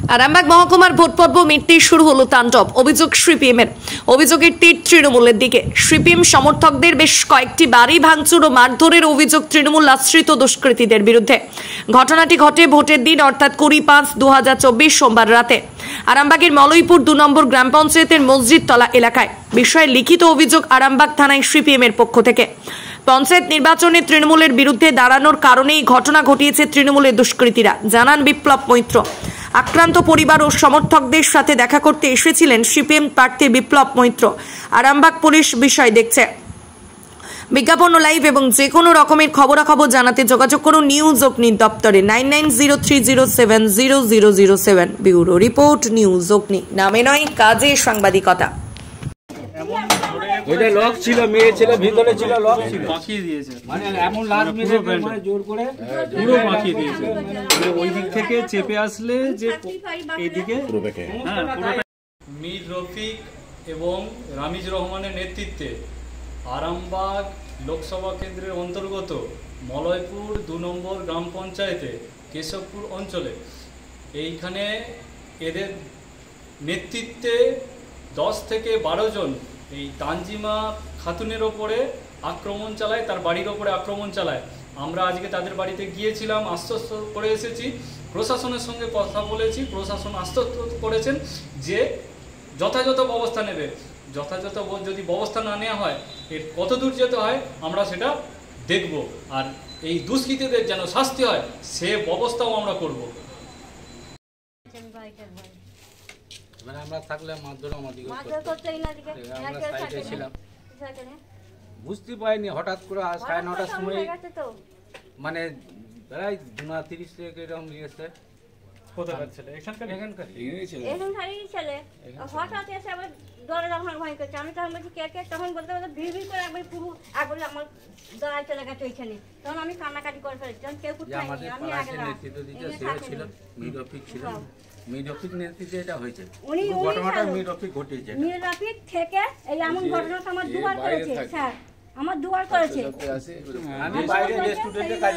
আরামবাগ মহকুমার ভোট পর্ব মিটতে শুরু হলো তাণ্ডব। অভিযোগ সিপিএমের, অভিযোগের তীর তৃণমূলের দিকে। সিপিএম সমর্থকদের বেশ কয়েকটি বাড়ি ভাঙচুর ও মারধরের অভিযোগ তৃণমূল আশ্রিত দুষ্কৃতীদের বিরুদ্ধে। ঘটনাটি ঘটে ভোটের দিন অর্থাৎ 20-5-2024 সোমবার রাতে আরামবাগের মলয়পুর 2 নম্বর গ্রাম পঞ্চায়েতের মসজিদ তলা এলাকায়। বিষয়ে লিখিত অভিযোগ আরামবাগ থানায় সিপিএমের পক্ষ থেকে। পঞ্চায়েত নির্বাচনে তৃণমূলের বিরুদ্ধে দাঁড়ানোর কারণেই ঘটনা ঘটিয়েছে তৃণমূলের দুষ্কৃতীরা, জানান বিপ্লব মৈত্র। আক্রান্ত পরিবার ও সমর্থকদের সাথে দেখা করতে এসেছিলেন সিপিএম প্রার্থী বিপ্লব মৈত্র। আরামবাগ পুলিশ বিষয় দেখছে। বিজ্ঞাপন ও লাইভ এবং যে কোনো রকমের খবরাখবর জানাতে যোগাযোগ করুন নিউজ অগ্নি দপ্তরে 9903070007। ব্যুরো রিপোর্ট, নিউজ অগ্নি। নামে নয়, কাজে সাংবাদিকতা। ওইটা লক ছিল, মেয়ে ছিল ভিতরে ছিল, লক ছিল, বাঁকিয়ে দিয়েছে। মানে এমন লাশ মেরে মানে জোর করে পুরো বাঁকিয়ে দিয়েছে। মানে ওই দিক থেকে চেপে আসলে যে এইদিকে মীর রফিক এবং রামিজ রহমানের নেতৃত্বে আরামবাগ লোকসভা কেন্দ্রের অন্তর্গত মলয়পুর 2 নম্বর গ্রাম পঞ্চায়েতে কেশবপুর অঞ্চলে এইখানে এদের নেতৃত্বে 10 থেকে 12 জন এই তানজিমা খাতুনের ওপরে আক্রমণ চালায়, তার বাড়ির ওপরে আক্রমণ চালায়। আমরা আজকে তাদের বাড়িতে গিয়েছিলাম, আশ্বস্ত করে এসেছি, প্রশাসনের সঙ্গে কথা বলেছি, প্রশাসন আশ্বস্ত করেছেন যে যথাযথ ব্যবস্থা নেবে। যথাযথ যদি ব্যবস্থা না নেওয়া হয় এর কত দূর যেতে হয় আমরা সেটা দেখব, আর এই দুষ্কৃতীদের যেন শাস্তি হয় সে ব্যবস্থাও আমরা করব। মানে আমরা থাকলে মারধর আমাদের ছিলাম, বুঝতে পারিনি। হঠাৎ করে 9:30টার সময় মানে প্রায় 2:30 থেকে এরকম গিয়েছে। কোথাকার ছেলে? এখানকারই ছেলে। হঠাৎ এসে আবার দরজা ভাঙাভাঙি করছে। আমি তখন বলছি কে কে, তখন বলতে বলতে ভিড় ভিড় করে একবার পুরো একবার আমার দড়ায় চলে গেছে ওইখানে। তখন আমি কান্নাকাটি করে ফেলেছি, কেউ কোথায় নেই, আমি আগে নেতৃত্ব দিতে ছিল মীর রফিক ছিল। মীর রফিক নেতৃত্বে এটা হয়েছে, ঘটনাটা মীর রফিক ঘটিয়েছে। মীর রফিক থেকে এই এমন ঘটনা আমার দুবার করেছে স্যার, আমার দুবার করেছে। আমি বাইরে রেস্টুরেন্টে কাজ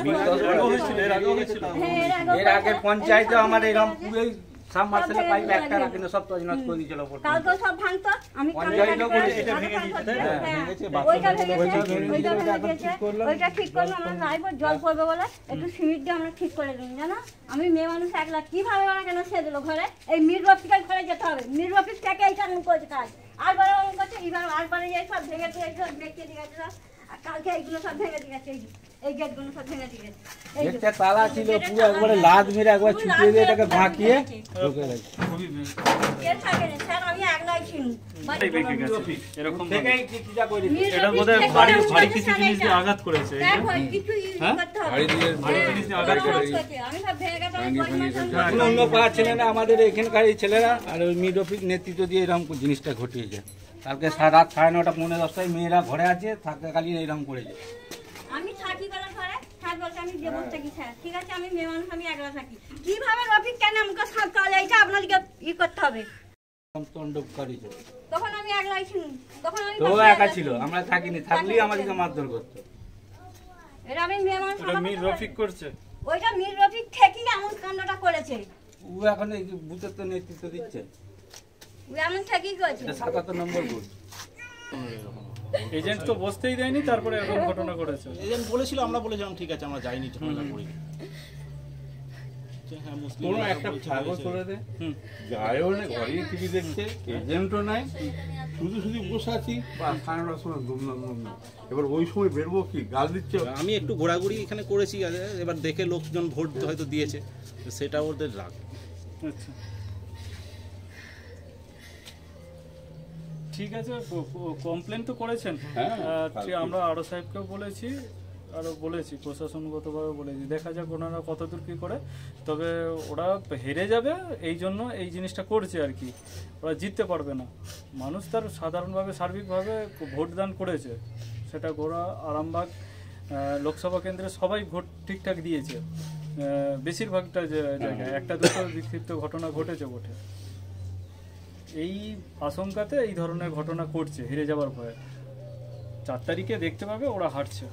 এর আগে পঞ্চায়েতে আমার এরকম পুরোই সাবমার্সেলে পাইপ একটা না, কিন্তু সব তছনছ করে দিয়েছিল। কালকে সব ভাঙতো, আমি পঞ্চায়েতও করেছে, ওইটা ঠিক করলো। আমরা লাইভে জল পড়বে বলে একটু সিমেন্ট দিয়ে আমরা ঠিক করে দিন, জানো। আমি মেয়ে মানুষ একলা কিভাবে ওরা কেন সে দিল ঘরে? এই মীর রফিকের ঘরে যেতে হবে। মীর রফিক থেকে এইটা করেছে কাজ, আরবারে করছে, এবার আরবারে যাই সব ভেঙে দিয়ে দেখিয়ে দিয়ে গেছে। আর কালকে এইগুলো সব ভেঙে দিয়ে গেছে, এই গেটগুলো সব ভেঙে দিয়ে গেছে। একটা তালা ছিল, পুরো একবারে লাদ মেরে একবার ছুটিয়ে দিয়ে এটাকে বাঁকিয়ে ঢুকে গেছে। আমি একলাই ছিলাম, এরকম এটা বোধহয় বাড়ি কিছু জিনিস দিয়ে আঘাত করেছে। অন্য পাড়ার ছেলেরা, আমাদের এখানকার এই ছেলেরা আর ওই মীর রফিক নেতৃত্ব দিয়ে এরকম জিনিসটা ঘটিয়েছে। কালকে রাত 9:30 পৌনে 10টায় মেয়েরা ঘরে আছে, থাকাকালীন এরকম করেছে। আমি থাকি বেলা ঘরে, স্যার বলছে আমি দেবো থাকি। স্যার ঠিক আছে, আমি মেয়ে মানুষ, আমি একলা থাকি। কিভাবে রফিক কেন আমাকে সকালে এইটা আপনাদেরকে করতে হবে। তখন আমি একলাই ছিলাম, তখন আমি তো একা ছিল, আমরা থাকিনি, থাকলেই আমাদেরকে মারধর করতো। এটা আমি মেয়ে মানুষ, মীর রফিক করছে। ওইটা মীর রফিক থেকেই এমন কাণ্ডটা করেছে। ও এখন এই বুথের তো নেতৃত্ব দিচ্ছে, ও এমন থেকেই করেছে। 77 নম্বর বুথ। এজেন্ট তো বসতেই দেয়নি, তারপরে এরকম ঘটনা করেছে। এজেন্ট বলেছিল, আমরা বলেছিলাম ঠিক আছে আমরা যাইনি, ঝামেলা করিনি। কোনো একটা কাগজ করে দে, যায়ও না, ঘরে টিভি দেখছে, এজেন্টও নাই, শুধু শুধু বসে আছি। 9:30টার সময় দুমনা, এবার ওই সময় বেরবো কি, গাল দিচ্ছে। আমি একটু ঘোরাঘুরি এখানে করেছি, এবার দেখে লোকজন ভোট হয়তো দিয়েছে, সেটা ওদের রাগ। আচ্ছা ঠিক আছে, কমপ্লেন তো করেছেন। আমরা আরো সাহেবকেও বলেছি, আরও বলেছি, প্রশাসনগতভাবে বলেছি, দেখা যাক ওনারা কতদূর কী করে। তবে ওরা হেরে যাবে এই জন্য এই জিনিসটা করছে আর কি, ওরা জিততে পারবে না। মানুষ তার সাধারণভাবে সার্বিকভাবে ভোট দান করেছে, সেটা গোড়া আরামবাগ লোকসভা কেন্দ্রে সবাই ভোট ঠিকঠাক দিয়েছে। বেশিরভাগটা জায়গায় একটা দুটো বিক্ষিপ্ত ঘটনা ঘটেছে ভোটে। এই আশঙ্কাতে এই ধরনের ঘটনা ঘটছে, হেরে যাওয়ার ভয়ে। 4 তারিখে দেখতে পাবে ওরা হারছে।